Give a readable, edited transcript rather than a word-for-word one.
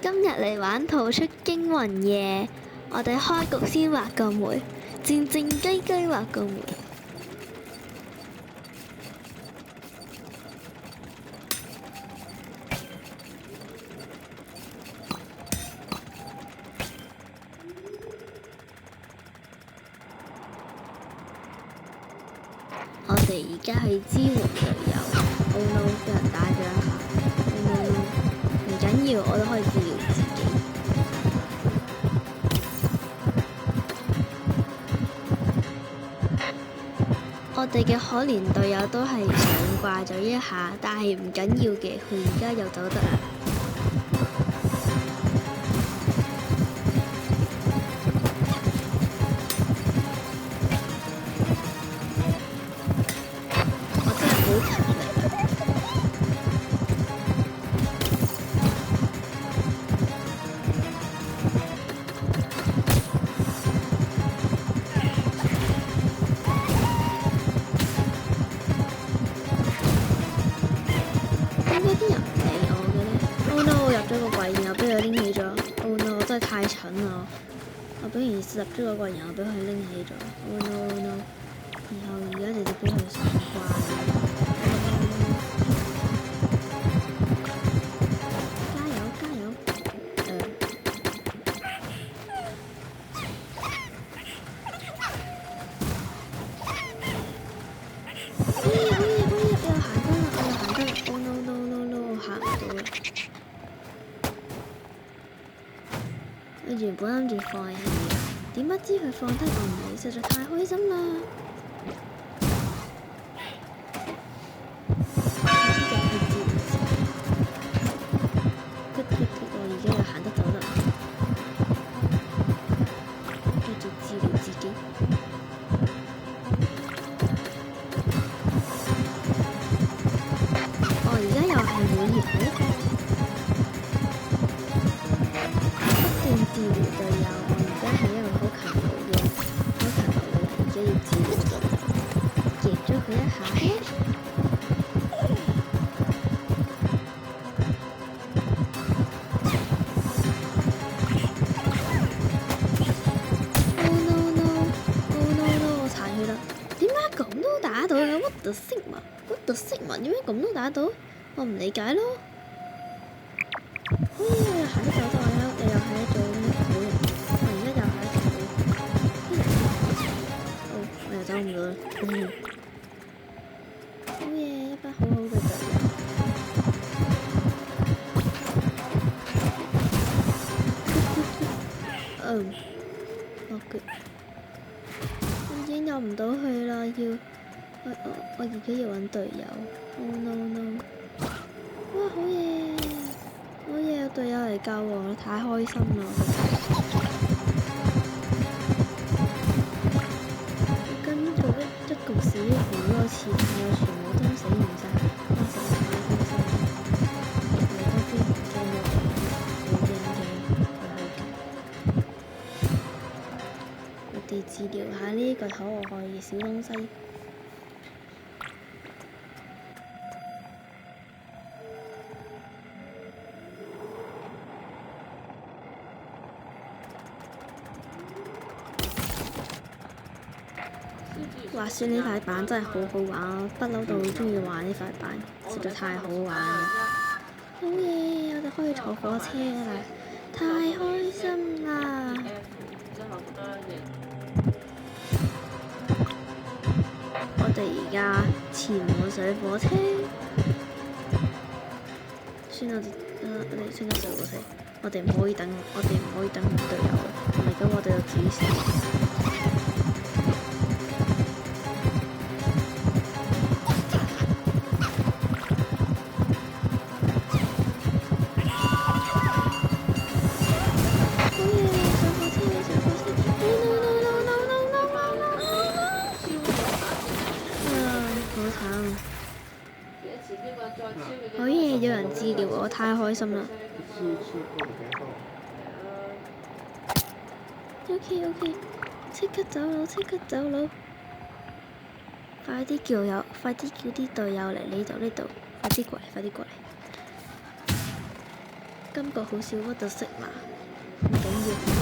今日嚟玩逃出驚魂夜，我哋開局先畫個梅，靜靜雞雞畫個梅。我哋而家去支援隊友。Oh no！ 俾人打咗一下。Oh no！ 唔緊要，我都可以治療自己。我哋嘅可憐隊友都係上掛咗一下，但係唔緊要嘅，佢而家又走得啦。我真係好勤力。點解啲人唔理我嘅呢？ Oh no！ 我入咗個櫃，然後俾佢拎起咗。Oh no！ 我真係太蠢啦！我俾人入咗個櫃，然後俾佢拎起咗。Oh no！ Oh no！ 然後而家直接俾佢上掛。加油加油！好嘢好嘢好嘢！我又行得啦，我又行得啦。Oh no no no no！ 我行唔到啦。我原本諗住放棄，點不知佢放低我唔理，實在太開心啦！我而家又行得走得，繼續治療自己。我而家又係滿血好。不斷治療隊友，我而家係一個好勤勞嘅人，而家要治療隊友，贏咗佢一下。Oh no no！ Oh no no！ 我殘血啦！點解咁都打到嘅？What the Sigma？What the Sigma？ 點解咁都打到？我唔理解咯。好嘢！我又行得走得，我又係一組好人。我而家又係一組好人。我又走唔到啦。好嘢！一班好好嘅隊友。落腳。我已經入唔到去啦，我自己要揾隊友。Oh no no！ 哇！好嘢！好嘢！有隊友嚟救我，太開心啦！我跟住一局死咗好多次，但係我全部都死唔晒，哇！實在太開心啦！我而家居然驚咗，好驚我哋治療下呢個可惡嘅小東西。話說呢塊板真係好好玩，我不嬲都好鍾意玩呢塊板，實在太好玩啦！好嘢，我哋可以坐火車啦，太開心啦！我哋而家前往上火車，算啦，我哋先上火車，我哋唔可以等隊友啦，唔係咁我哋就自己死。好嘢！有人治療我，太開心啦！ OK， 即刻走佬，即刻走佬！快啲叫啲隊友嚟呢度，快啲過嚟！感覺好少屈到色嘛，唔緊要。